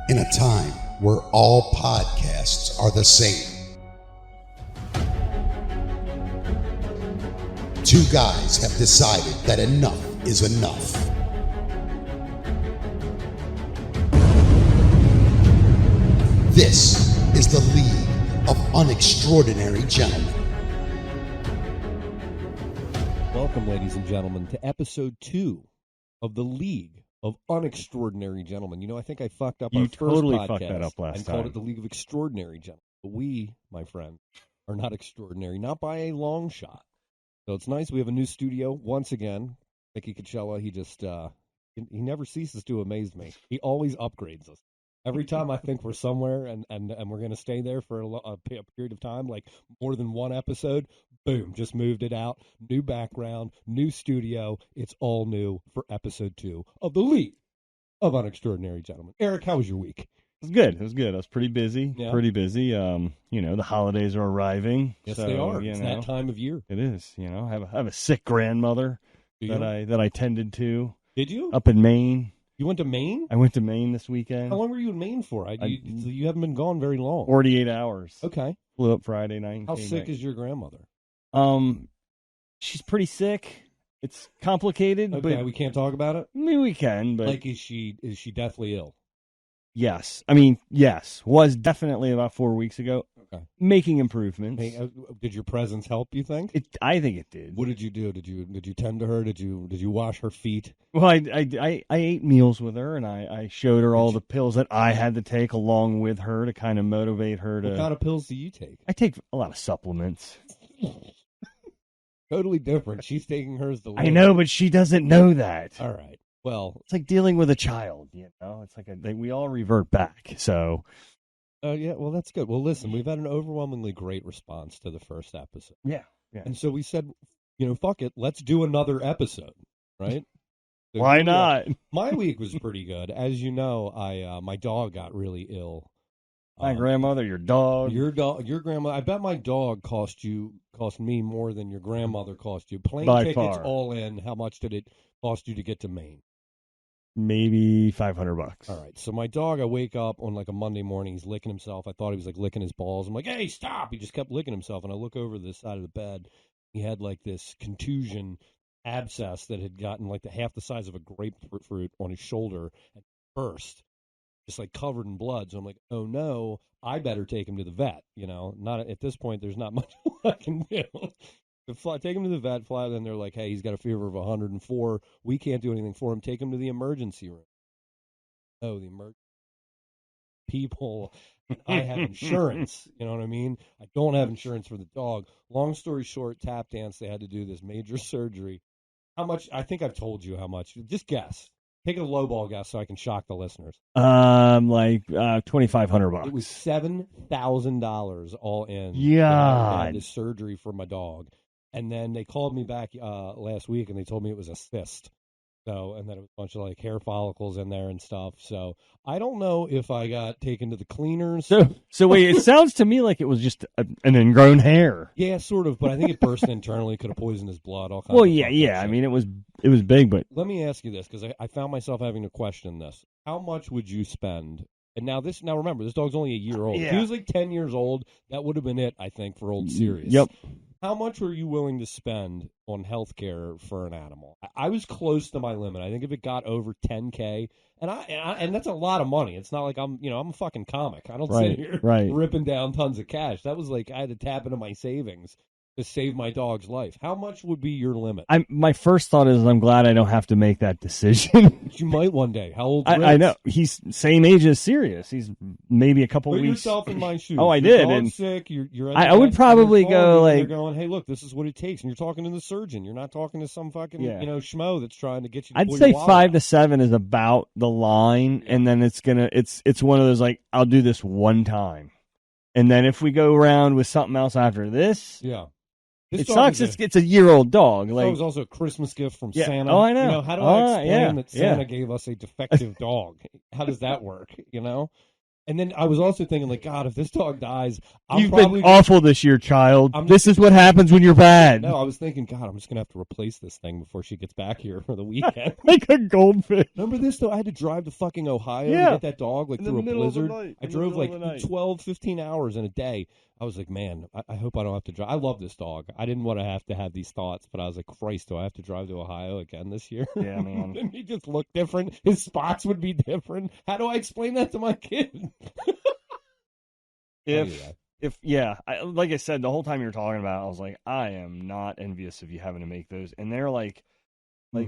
In a time where all podcasts are the same, two guys have decided that enough is enough. This is the League of Unextraordinary Gentlemen. Welcome, ladies and gentlemen, to episode 2 of the League of Unextraordinary Gentlemen. You know, I think I fucked up our first podcast. Fucked that up last and time. called it the League of Extraordinary Gentlemen. But we, my friend, are not extraordinary, not by a long shot. So it's nice. We have a new studio once again. Mickey Coachella, he just, he never ceases to amaze me. He always upgrades us. Every time I think we're somewhere and we're going to stay there for a period of time, like more than one episode, boom, just moved it out. New background, new studio. It's all new for episode 2 of the League of Unextraordinary Gentlemen. Eric, how was your week? It was good. It was good. I was pretty busy. Yeah. Pretty busy. You know, the holidays are arriving. Yes, so, they are. You It's know, that time of year. It is. You know, I have a sick grandmother Do you? that I tended to Did you? up in Maine. You went to Maine? I went to Maine this weekend. How long were you in Maine for? You haven't been gone very long. 48 hours. Okay. Flew up Friday night. How sick is your grandmother? She's pretty sick. It's complicated, Okay, but we can't talk about it? I mean, we can, but Like, is she deathly ill? yes. I mean, yes. Was definitely about 4 weeks ago. Okay. Making improvements. Hey, did your presence help, you think? I think it did. What did you do? Did you tend to her? Did you wash her feet? Well, I ate meals with her, and I showed her all the pills that I had to take along with her to kind of motivate her to. What kind of pills do you take? I take a lot of supplements. Totally different. She's taking hers the I know, but she doesn't know that. All right. Well, It's like dealing with a child, you know? It's like we all revert back, so. yeah, well, that's good. Well, listen, we've had an overwhelmingly great response to the first episode. Yeah. And so we said, fuck it, let's do another episode, right? So Why not? My week was pretty good. As you know, my dog got really ill. My grandmother, your dog. Your grandma. I bet my dog cost me more than your grandmother cost you. Plane By tickets far. all in. How much did it cost you to get to Maine? Maybe $500. All right. So my dog, I wake up on like a Monday morning. He's licking himself. I thought he was like licking his balls. I'm like, hey, stop! He just kept licking himself. And I look over this side of the bed. He had like this contusion abscess that had gotten like half the size of a grapefruit on his shoulder and burst. Just like covered in blood. So I'm like, oh no, I better take him to the vet. Not at this point, there's not much I can do. Take him to the vet, fly, then they're like, hey, he's got a fever of 104. We can't do anything for him. Take him to the emergency room. Oh, the emergency people. I have insurance. You know what I mean? I don't have insurance for the dog. Long story short, tap dance, they had to do this major surgery. How much? I think I've told you how much. Just guess. Take a lowball guess so I can shock the listeners. Like $2,500. It was $7,000 all in. Yeah. I had this surgery for my dog, and then they called me back last week and they told me it was a cyst. So, and then a bunch of like hair follicles in there and stuff. So I don't know if I got taken to the cleaners. So wait, it sounds to me like it was just an ingrown hair. Yeah, sort of, but I think it burst internally, could have poisoned his blood. All kinds Well, of yeah. shit. I mean, it was big, but Let me ask you this, because I found myself having to question this. How much would you spend? And now remember, this dog's only a year old. If he was like 10 years old, that would have been it, I think, for old Sirius. Yep. How much were you willing to spend on health care for an animal? I was close to my limit. I think if it got over $10K, and that's a lot of money. It's not like I'm a fucking comic. I don't sit here ripping down tons of cash. That was like I had to tap into my savings to save my dog's life. How much would be your limit? My first thought is I'm glad I don't have to make that decision. But you might one day. How old? I know he's same age as Sirius. He's maybe a couple Put weeks. yourself in my shoes. Oh, I Your did. dog's And sick. You're. At I the would vet, probably and you're go, calling me, and like- they're going, hey, look, this is what it takes, and you're talking to the surgeon. You're not talking to some fucking schmo that's trying to get you. To I'd pull say your wallet 5 out. to 7 is about the line, and then it's one of those like I'll do this one time, and then if we go around with something else after this, Yeah. it sucks. It's a year-old dog. That Like was also a Christmas gift from Yeah. Santa. Oh, I know. How do I explain that yeah. Santa gave us a defective dog? How does that work? And then I was also thinking, like, God, if this dog dies, You've been awful this year, child. This is what happens when you're bad. No, I was thinking, God, I'm just going to have to replace this thing before she gets back here for the weekend. Like a goldfish. Remember this, though? I had to drive to fucking Ohio to get that dog, like, through a blizzard. I drove, like, 12, 15 hours in a day. I was like, man, I hope I don't have to drive. I love this dog. I didn't want to have these thoughts, but I was like, Christ, do I have to drive to Ohio again this year? Yeah, man. And he just looked different. His spots would be different. How do I explain that to my kid? Like I said, the whole time you were talking about it, I was like, I am not envious of you having to make those. And they're like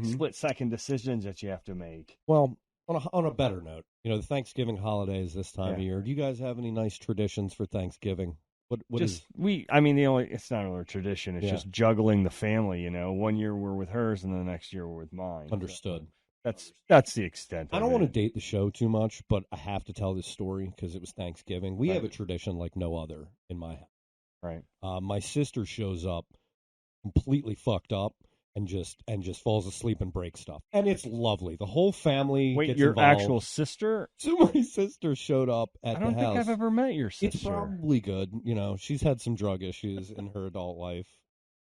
split-second decisions that you have to make. Well, on a better note, the Thanksgiving holidays this time of year, do you guys have any nice traditions for Thanksgiving? It's not really a tradition. It's just juggling the family, 1 year we're with hers and then the next year we're with mine. Understood. That's the extent of it. I don't want to date the show too much, but I have to tell this story because it was Thanksgiving. We have a tradition like no other in my house. Right. My sister shows up completely fucked up and just falls asleep and breaks stuff. And it's lovely. The whole family gets your involved. Actual sister? So my sister showed up at the house. I don't think I've ever met your sister. It's probably good. She's had some drug issues in her adult life.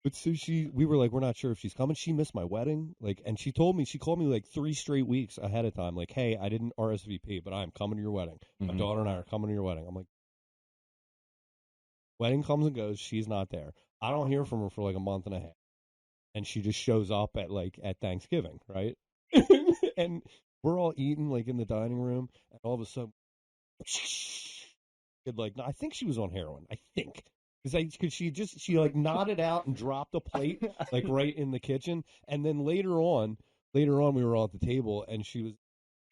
But so we were like, we're not sure if she's coming. She missed my wedding. And she called me like 3 straight weeks ahead of time. Like, hey, I didn't RSVP, but I'm coming to your wedding. My daughter and I are coming to your wedding. I'm like, wedding comes and goes. She's not there. I don't hear from her for like a month and a half. And she just shows up at Thanksgiving, right? And we're all eating like in the dining room, and all of a sudden, I think she was on heroin. I think because she like nodded out and dropped a plate like right in the kitchen, and then later on we were all at the table and she was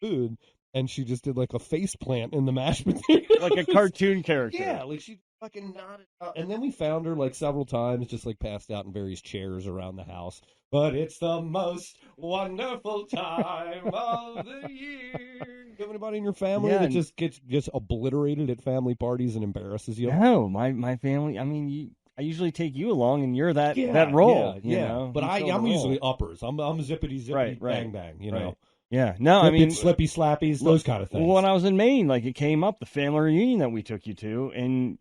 food, and she just did like a face plant in the mashed potatoes, like a cartoon character. Yeah, like she fucking nodded out. And then we found her like several times, just like passed out in various chairs around the house. But it's the most wonderful time of the year. You have anybody in your family that just gets obliterated at family parties and embarrasses you? No, my family. I mean, I usually take you along, and you're that role. You know? But I'm usually uppers. I'm zippity right. bang bang. You know. Yeah, no, I mean slippy slappies, those kind of things. When I was in Maine, like it came up the family reunion that we took you to, and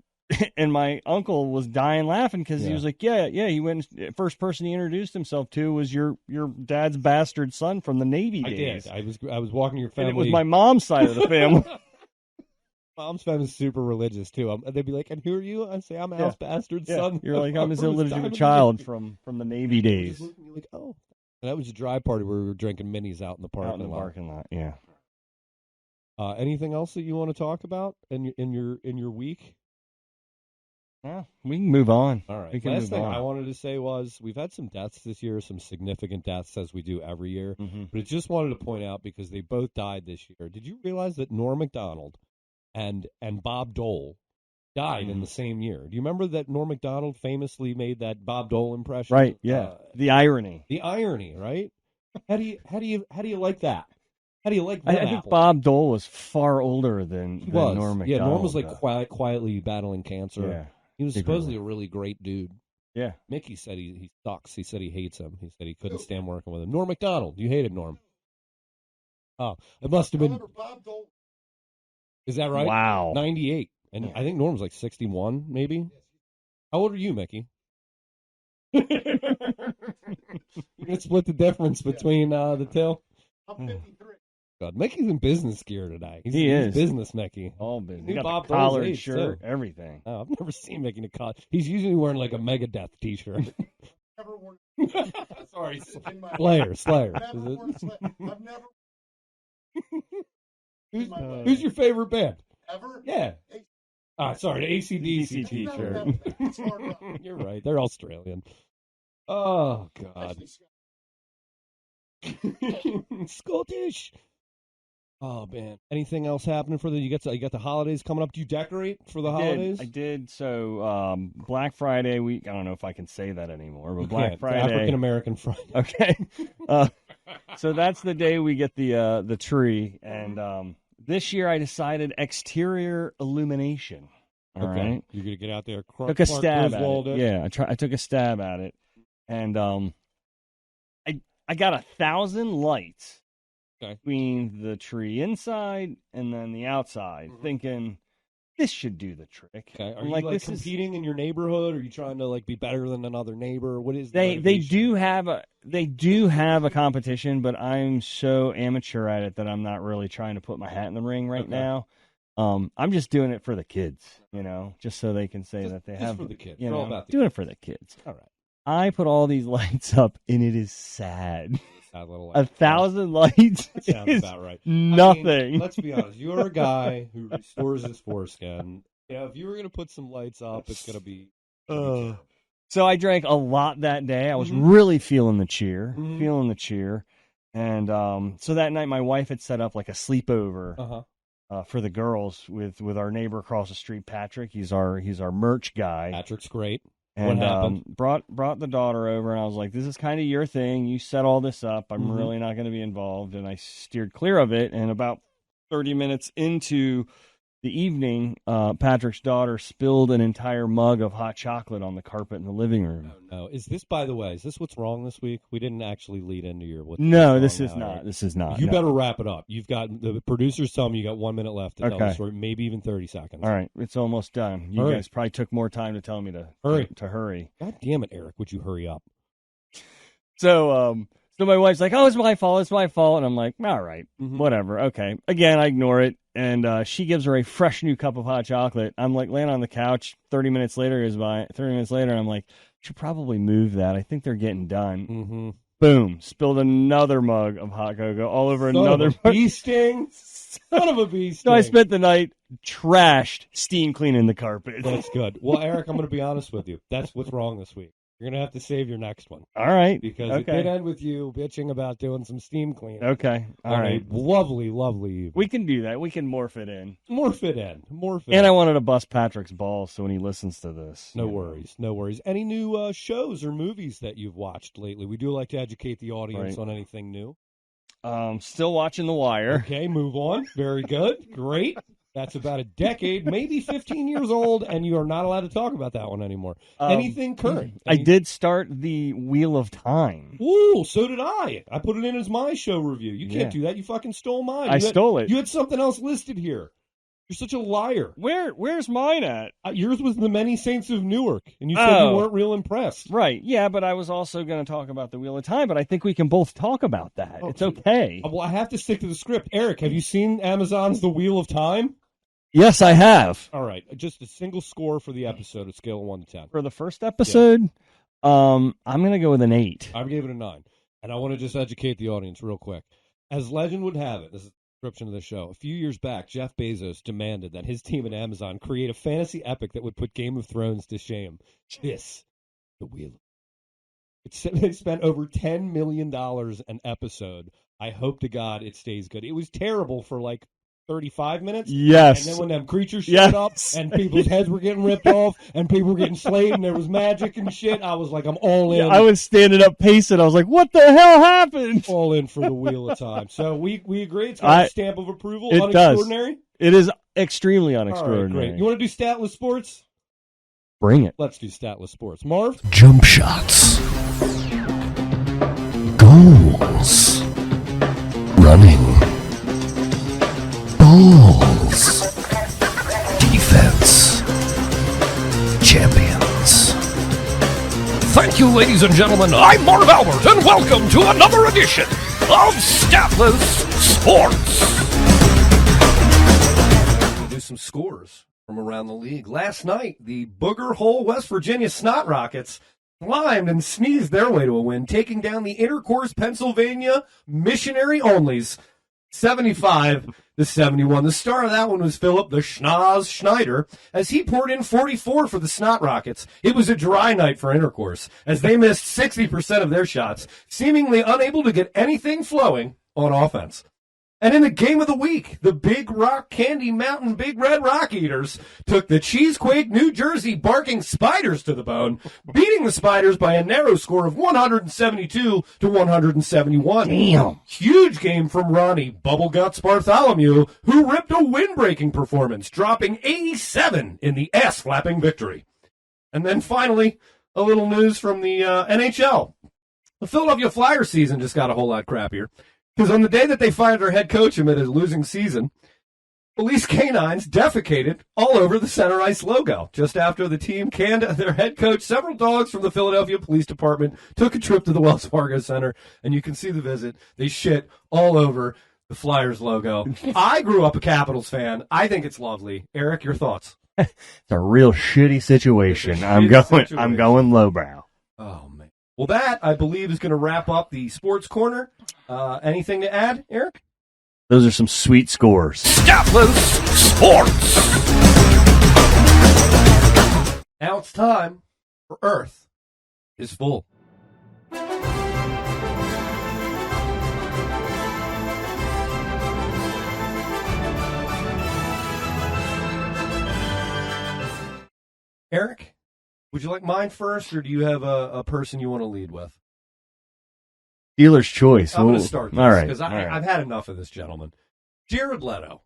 my uncle was dying laughing because he was like, he went. First person he introduced himself to was your dad's bastard son from the Navy days. I did. I was walking your family. And it was my mom's side of the family. Mom's family is super religious too. They'd be like, "And who are you?" I say, "I'm Al's bastard son." You're like, "I'm his illegitimate child from the Navy days." You're like, "Oh." And that was a dry party where we were drinking minis out in the parking lot. Out in the parking lot, yeah. Anything else that you want to talk about in your week? Yeah, we can move on. All right. Last thing I wanted to say was we've had some deaths this year, some significant deaths as we do every year. Mm-hmm. But I just wanted to point out because they both died this year. Did you realize that Norm McDonald and Bob Dole died in the same year? Do you remember that Norm McDonald famously made that Bob Dole impression? Right. Yeah. The irony. The irony, right? How do you like that? How do you like that? I think Bob Dole was far older than Norm McDonald. Yeah, Norm was like quietly battling cancer. Yeah. He was supposedly a really great dude. Yeah. Mickey said he sucks. He said he hates him. He said he couldn't stand working with him. Norm McDonald. You hated Norm. Oh, it must have been. Is that right? Wow. 98. And I think Norm was like 61, maybe. How old are you, Mickey? You're going to split the difference between the two? I'm 53. God, Mickey's in business gear today. He's business Mickey. All business. He got Bob the collared Dole's shirt, too. everything. Oh, I've never seen Mickey in a collar. He's usually wearing like a Megadeth t-shirt. Never worn Sorry, in my Slayer. I've never worn I've never. Who's your favorite band? Ever? Yeah. Sorry, the AC/DC t-shirt. You're right. They're Australian. Oh God. Scottish. Oh man. Anything else happening for you got the holidays coming up? Do you decorate for the holidays? I did. So Black Friday week. I don't know if I can say that anymore, but Black Friday, African American Friday. Okay. So that's the day we get the tree, and this year I decided exterior illumination. All right. You're gonna get out there. Took a stab at it. Yeah, I took a stab at it, and I got 1,000 lights between the tree inside and then the outside, thinking this should do the trick. Okay. Are I'm you like, like this competing in your neighborhood? Are you trying to like be better than another neighbor? What is the They motivation? do have a competition, but I'm so amateur at it that I'm not really trying to put my hat in the ring right now. I'm just doing it for the kids, just so they can say that they have for the kids. You It's all know, about the doing it for the kids. All right. I put all these lights up, and it is sad. Sad little 1,000 lights That sounds is about right. nothing. I mean, let's be honest. You're a guy who restores his foreskin. If you were going to put some lights up, it's going to be. So I drank a lot that day. I was Mm-hmm. really feeling the cheer, And so that night, my wife had set up like a sleepover for the girls with our neighbor across the street, Patrick. He's our merch guy. Patrick's great. And what happened? Brought the daughter over, and I was like, "This is kind of your thing. You set all this up. I'm really not going to be involved." And I steered clear of it. And about 30 minutes into the evening, Patrick's daughter spilled an entire mug of hot chocolate on the carpet in the living room. Oh, no. Is this, by the way, is this what's wrong this week? We didn't actually lead into your. No, this is not. Right? This is not. You no. better wrap it up. You've got the producers tell me you got 1 minute left to tell the story, maybe even 30 seconds. All right, it's almost done. You guys probably took more time to tell me to hurry. God damn it, Eric! Would you hurry up? So my wife's like, "Oh, it's my fault. And I'm like, "All right, whatever. Okay." Again, I ignore it, and she gives her a fresh new cup of hot chocolate. I'm like laying on the couch. 30 minutes later goes by. 30 minutes later, and I'm like, "Should probably move that. I think they're getting done." Mm-hmm. Boom! Spilled another mug of hot cocoa all over another bee sting. Son of a bee sting. So I spent the night trashed, steam cleaning the carpet. That's good. Well, Eric, I'm going to be honest with you. That's what's wrong this week. You're going to have to save your next one. All right. Because it did end with you bitching about doing some steam cleaning. Okay. All right. Lovely, lovely evening. We can do that. We can morph it in. Morph it in. And I wanted to bust Patrick's balls so when he listens to this. No worries. No worries. Any new shows or movies that you've watched lately? We do like to educate the audience on anything new. Still watching The Wire. Okay, move on. Very good. Great. That's about a decade, maybe 15 years old, and you are not allowed to talk about that one anymore. Anything current? I did start the Wheel of Time. Ooh, so did I. I put it in as my show review. You can't do that. You fucking stole mine. I stole it. You had something else listed here. You're such a liar. Where's mine at? Yours was The Many Saints of Newark, and you said you weren't real impressed. Right, yeah, but I was also going to talk about the Wheel of Time, but I think we can both talk about that. It's okay. Well, I have to stick to the script. Eric, have you seen Amazon's The Wheel of Time? Yes, I have. All right, just a single score for the episode at scale of 1 to 10. For the first episode, I'm going to go with an 8. I gave it a 9, and I want to just educate the audience real quick. As legend would have it, this is the description of the show. A few years back, Jeff Bezos demanded that his team at Amazon create a fantasy epic that would put Game of Thrones to shame. This, The Wheel. They spent over $10 million an episode. I hope to God it stays good. It was terrible for like 35 minutes. Yes. And then when them creatures showed up and people's heads were getting ripped off and people were getting slayed and there was magic and shit, I was like, I'm all in. Yeah, I was standing up pacing. I was like, what the hell happened? All in for The Wheel of Time. So we agree. It's got a stamp of approval. It Unextraordinary? does. It is extremely unextraordinary. All right, great. You want to do statless sports? Bring it. Let's do statless sports. Marv? Jump shots. Goals. Running. Balls. Defense. Champions. Thank you, ladies and gentlemen. I'm Marv Albert, and welcome to another edition of Statless Sports. We'll do some scores from around the league. Last night, the Booger Hole West Virginia Snot Rockets climbed and sneezed their way to a win, taking down the Intercourse Pennsylvania Missionary Onlys 75-71. The star of that one was Philip the Schnoz Schneider, as he poured in 44 for the Snot Rockets. It was a dry night for Intercourse, as they missed 60% of their shots, seemingly unable to get anything flowing on offense. And in the game of the week, the Big Rock Candy Mountain Big Red Rock Eaters took the Cheesequake, New Jersey Barking Spiders to the bone, beating the Spiders by a narrow score of 172-171. Damn. Huge game from Ronnie Bubbleguts Bartholomew, who ripped a win-breaking performance, dropping 87 in the ass-slapping victory. And then finally, a little news from the NHL. The Philadelphia Flyers season just got a whole lot crappier. Because on the day that they fired their head coach amid a losing season, police canines defecated all over the center ice logo. Just after the team canned their head coach, several dogs from the Philadelphia Police Department took a trip to the Wells Fargo Center, and you can see the visit. They shit all over the Flyers logo. I grew up a Capitals fan. I think it's lovely. Eric, your thoughts? It's a real shitty situation. It's a I'm shitty going. situation. I'm going lowbrow. Oh, man. Well, that, I believe, is going to wrap up the Sports Corner. Anything to add, Eric? Those are some sweet scores. Stapless Sports. Now it's time for Earth is Full. Eric, would you like mine first, or do you have a person you want to lead with? Dealer's choice. I'm going Ooh. to start this All right. because all right. I've had enough of this, gentleman. Jared Leto.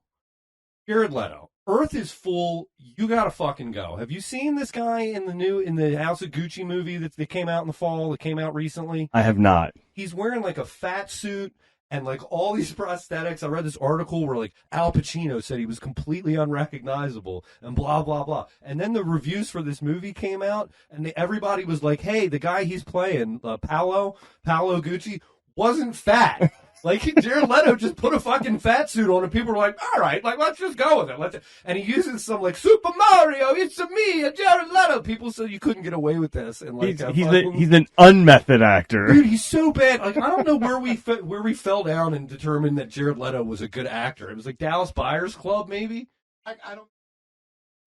Earth is full. You gotta fucking go. Have you seen this guy in the House of Gucci movie that came out in the fall? That came out recently. I have not. He's wearing like a fat suit and like all these prosthetics. I read this article where like Al Pacino said he was completely unrecognizable and blah blah blah. And then the reviews for this movie came out, and everybody was like, "Hey, the guy he's playing, Paolo Gucci, wasn't fat." Like, Jared Leto just put a fucking fat suit on, and people were like, all right, like, let's just go with it. And he uses some, like, Super Mario, it's me, Jared Leto. People said you couldn't get away with this. And like, He's an unmethod actor. dude, he's so bad. Like, I don't know where we fell down and determined that Jared Leto was a good actor. It was like Dallas Buyers Club, maybe? I don't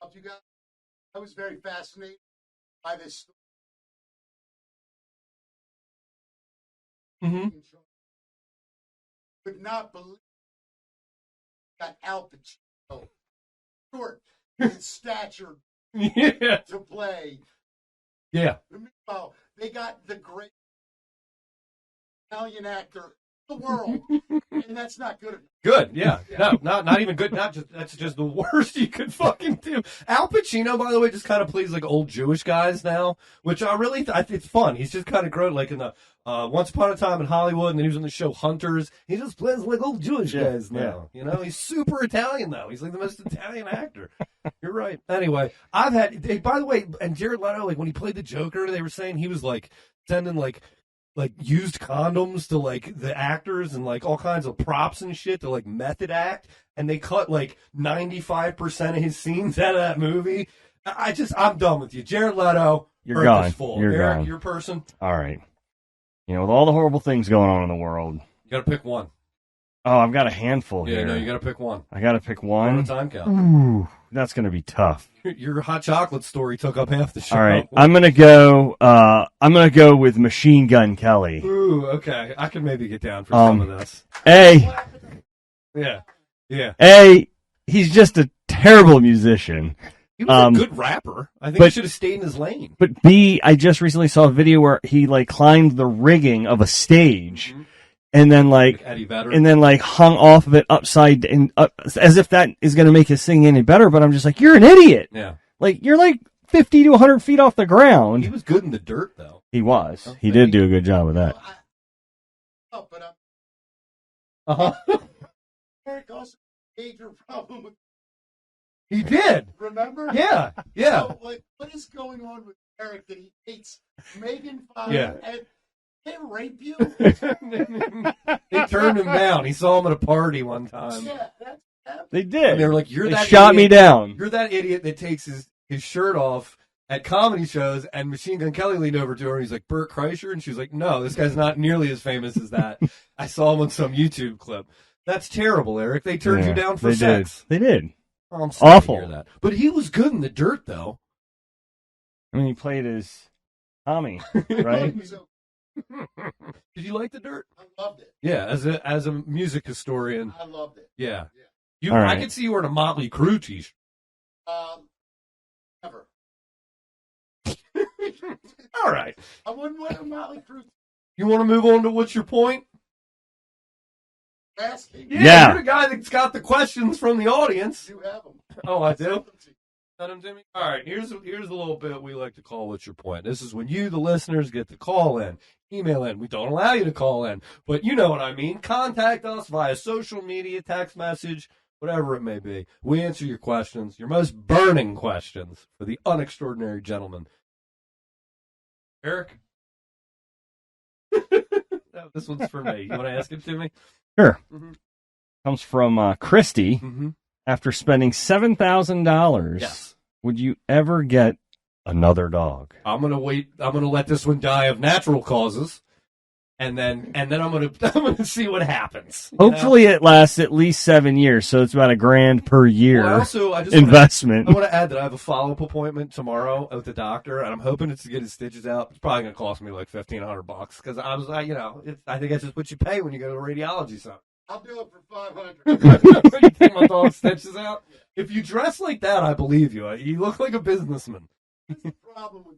help you guys. I was very fascinated by this story. Mm-hmm. Could not believe that Al Pacino, short in stature, Yeah. to play. Yeah. Meanwhile, they got the great Italian actor in the world, and that's not good enough. Good, yeah. No, not even good. That's just the worst you could fucking do. Al Pacino, by the way, just kind of plays like old Jewish guys now, which I really it's fun. He's just kind of grown like in the Once Upon a Time in Hollywood, and then he was on the show Hunters. He just plays like old Jewish guys now. You know, he's super Italian though. He's like the most Italian actor. You're right. Anyway, by the way, and Jared Leto, like when he played the Joker, they were saying he was like sending like used condoms to like the actors and like all kinds of props and shit to like method act, and they cut like 95% of his scenes out of that movie. I'm done with you, Jared Leto. You're Earth gone. is full. You're Eric, gone. your person. All right. You know, with all the horrible things going on in the world. You got to pick one. Oh, I've got a handful Yeah, here. no, you got to pick one. I got to pick On a one. time count. Ooh, that's going to be tough. Your hot chocolate story took up half the show. All right. I'm going to go with Machine Gun Kelly. Ooh, okay. I can maybe get down for some of this. A, he's just a terrible musician. He was a good rapper. I think he should have stayed in his lane. But B, I just recently saw a video where he like climbed the rigging of a stage and then like Eddie Vedder. and then like hung off of it upside and as if that is going to make his singing any better. But I'm just like, you're an idiot. Yeah. Like you're like 50 to 100 feet off the ground. He was good in the dirt, though. He was. Okay. He did do a good job with that. But Uh-huh. Eric also had a major problem with. He did. Remember? Yeah. Yeah. So, like, what is going on with Eric that he hates Megan Fox? Yeah. And they rape you? They turned him down. He saw him at a party one time. Yeah, that's happened. They did. And they were like, "You're They that shot me idiot. down." You're that idiot that takes his shirt off at comedy shows." And Machine Gun Kelly leaned over to her and he's like, "Burt Kreischer?" And she was like, "No, this guy's not nearly as famous as that. I saw him on some YouTube clip." That's terrible, Eric. They turned you down for they sex. Did. They did. Oh, I'm sorry Awful. to hear that. But he was good in the dirt, though. I mean, he played as Tommy, right? So, Did you like the dirt? I loved it. Yeah, as a music historian. I loved it. Yeah. All right. I could see you wearing a Motley Crue t-shirt. Never. All right. I wouldn't wear a Motley Crue. You want to move on to what's your point? Asking. Yeah. You're the guy that's got the questions from the audience. You have them. Oh, I do? Send them to me? All right, here's a little bit we like to call what's your point. This is when you, the listeners, get to call in. email in. We don't allow you to call in, but you know what I mean. Contact us via social media, text message, whatever it may be. We answer your questions, your most burning questions for the unextraordinary gentleman. Eric? This one's for me. You want to ask it to me? Sure. Mm-hmm. Comes from Christy. Mm-hmm. After spending $7,000, Yes. would you ever get another dog? I'm gonna wait. I'm gonna let this one die of natural causes, and then I'm gonna see what happens. you know? Hopefully, it lasts at least 7 years, so it's about $1,000 per year Well, also, I just investment. I want to add that I have a follow-up appointment tomorrow with the doctor, and I'm hoping it's to get his stitches out. It's probably going to cost me like $1,500 because I was like, I think that's just what you pay when you go to a radiology center. I'll do it for $500. You take my dog's stitches out. If you dress like that, I believe you. You look like a businessman. That's the problem with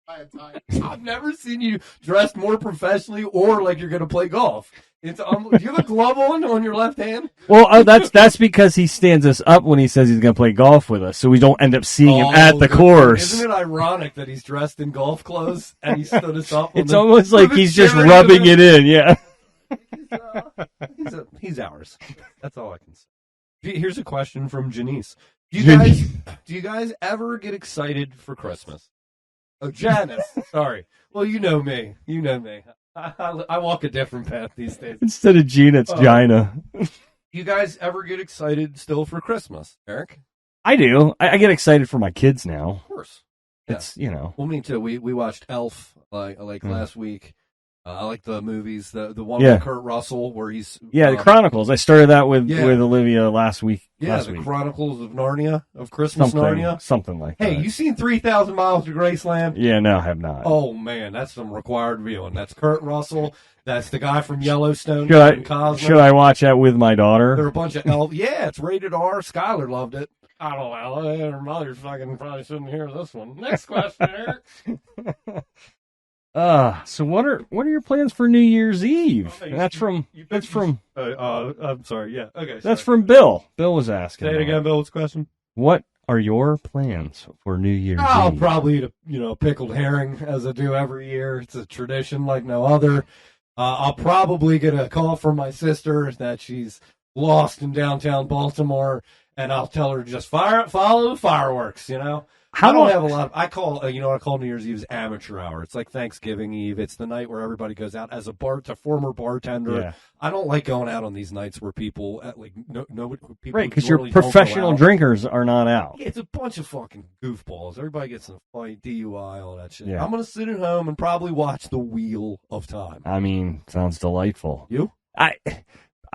my tie. I've never seen you dressed more professionally or like you're going to play golf. Do you have a glove on your left hand? Well, that's because he stands us up when he says he's going to play golf with us, so we don't end up seeing him at the good. course. Isn't it ironic that he's dressed in golf clothes and he stood us up? It's almost like he's just rubbing it in, yeah. He's ours. That's all I can say. Here's a question from Janice. Do you guys ever get excited for Christmas? Oh, Janice. Sorry. Well, you know me. I walk a different path these days. Instead of Gina, it's Gina. You guys ever get excited still for Christmas, Eric? I do. I get excited for my kids now. Of course. It's, Well, me too. We watched Elf like last week. I like the movies. The one with Kurt Russell where he's the Chronicles. I started that with Olivia last week. Yeah, the Chronicles of Narnia, of Christmas Narnia. Something like that. Hey, you seen 3,000 Miles to Graceland? Yeah, no, I have not. Oh, man, that's some required viewing. That's Kurt Russell. That's the guy from Yellowstone. Should I watch that with my daughter? There are a bunch of elves. Yeah, it's rated R. Skylar loved it. I don't know. Her mother fucking probably shouldn't hear this one. Next question, Eric. So what are your plans for New Year's Eve? That's from I'm sorry. Yeah. Okay. That's from Bill. Bill was asking. Say it again, Bill. What's the question? What are your plans for New Year's Eve? I'll probably eat a pickled herring as I do every year. It's a tradition like no other. I'll probably get a call from my sister that she's lost in downtown Baltimore, and I'll tell her to just follow the fireworks. I don't have a lot. I call I call New Year's Eve's amateur hour. It's like Thanksgiving Eve. It's the night where everybody goes out. As a former bartender, Yeah. I don't like going out on these nights where people people Right, because normally your don't go professional out. drinkers are not out. Yeah, it's a bunch of fucking goofballs. Everybody gets in a fight, DUI, all that shit. Yeah. I'm gonna sit at home and probably watch The Wheel of Time. I mean, sounds delightful. You?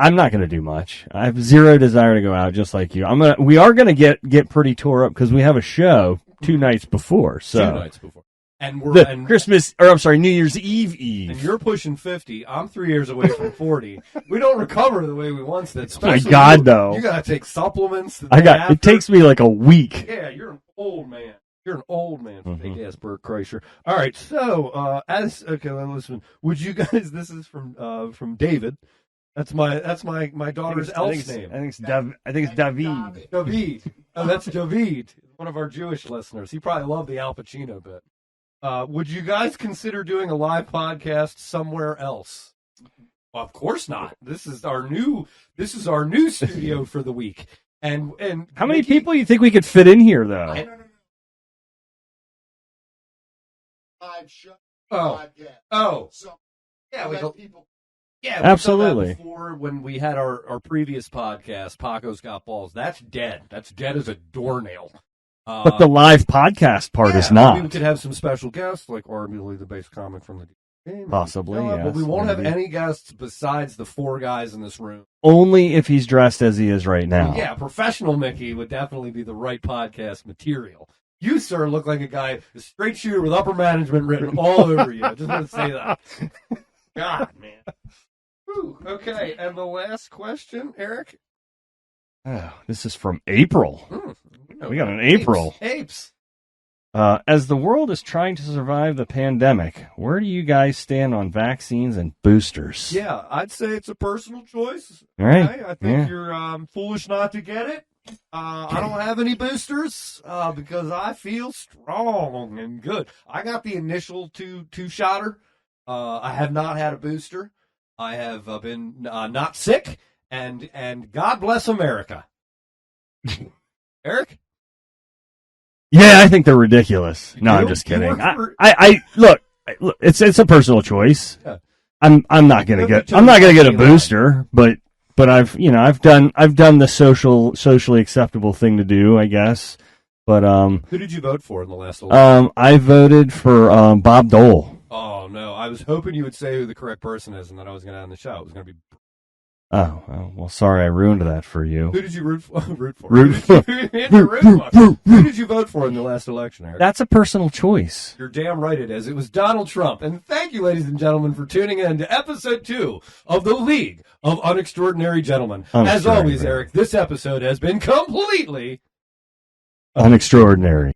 I'm not going to do much. I have zero desire to go out, just like you. We are going to get pretty tore up because we have a show 2 nights before. So 2 nights before, and we're New Year's Eve. And you're pushing 50. I'm 3 years away from 40. We don't recover the way we once did. Oh my Especially God, though. You gotta take supplements. It takes me like a week. Yeah, you're an old man. You're an old man, big ass Bert Kreischer. All right, so listen. Would you guys? This is from David. That's my daughter's elf's name. I think it's David. David. Oh, that's David, one of our Jewish listeners. He probably loved the Al Pacino bit. Would you guys consider doing a live podcast somewhere else? Well, of course not. This is our new studio for the week. And How many people do you think we could fit in here, though? Live show. Oh. Podcast. Oh. So, Yeah, let people. Yeah, absolutely. Before, when we had our previous podcast, Paco's Got Balls, that's dead. That's dead as a doornail. But the live podcast part is not. We could have some special guests, like arguably the base comic from the game. Possibly, yes. But we won't have any guests besides the 4 guys in this room. Only if he's dressed as he is right now. Yeah, professional Mickey would definitely be the right podcast material. You, sir, look like a guy, a straight shooter with upper management written all over you. I just want to say that. God, man. Ooh, okay, and the last question, Eric? Oh, this is from April. We got an April. Apes. As the world is trying to survive the pandemic, where do you guys stand on vaccines and boosters? Yeah, I'd say it's a personal choice. All right. Okay? I think you're foolish not to get it. I don't have any boosters because I feel strong and good. I got the initial two-shotter. I have not had a booster. I have been not sick, and God bless America. Eric? Yeah, I think they're ridiculous. No, You I'm just kidding. work for- I look, it's a personal choice. Yeah. I'm not gonna get a booster, but I've done the socially acceptable thing to do, I guess. But Who did you vote for in the last election? I voted for Bob Dole. Oh no, I was hoping you would say who the correct person is, and then I was going to end the show. It was going to be. Oh, well, sorry, I ruined that for you. Who did you root for? Root for? Root for. Who did you vote for in the last election, Eric? That's a personal choice. You're damn right it is. It was Donald Trump. And thank you, ladies and gentlemen, for tuning in to episode 2 of the League of Unextraordinary Gentlemen. As always, Eric, this episode has been completely unextraordinary.